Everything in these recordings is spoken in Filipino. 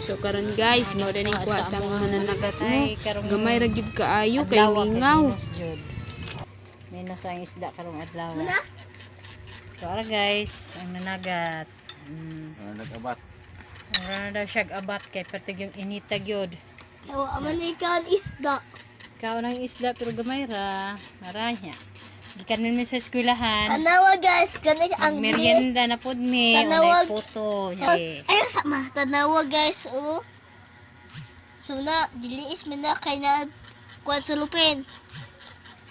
So karon guys, mao din ko sa mga nanagat mo. karong Gamay ra gyud kaayo kay adlaw mingaw. Minus ang isda karong adlaw. So ara guys, ang nanagat. Nag-abat. Ora na daw siya abat kay patig yung inita gyud. Yawa man ikaw isda. Ikaw nang isda pero gamay ra. Maranya. Gikan mi sa eskwelahan. Tanawa guys, kani ang Merienda na pod mi, Tanawag. walay photo. Ay sama tanawa guys oh. So na diliis man na kay na kuan sulupin.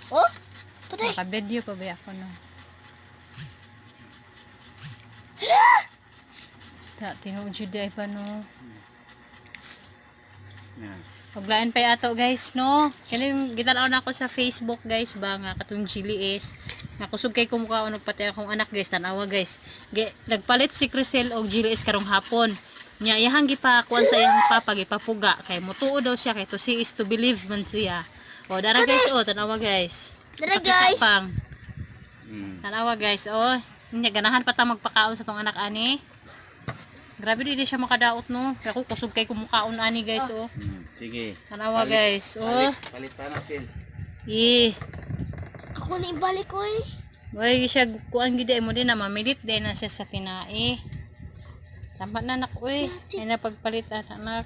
Oh, patay. Naka-video pa ba ako no? Ta tinuod jud ay pa no. Yan. Paglaan pa ato guys no. Kani gitanaw na ako sa Facebook guys ba nga katong Chili is nakusog kay kumukha og pati akong anak guys tanawa guys. Nagpalit si Crisel og Chili is karong hapon. Nya iyang gipakuan sa iyang papa gipapuga kay motuo daw siya kay to see is to believe man siya. O dara guys o tanawa guys. Dara Pakita guys. pang. Mm. Guys o. Nya ganahan pa ta magpakaon sa tong anak ani. Grabe di siya makadaot no. Kaya ako kusog kay kumukhaon ani guys oh. Sige. Tanawa guys. Oh. Palit pa na sil. Ako na ibalik ko eh. Way siya kuan gid mo din na mamilit din na siya sa pinae. Tampat na anak oy. Ay na pagpalit anak.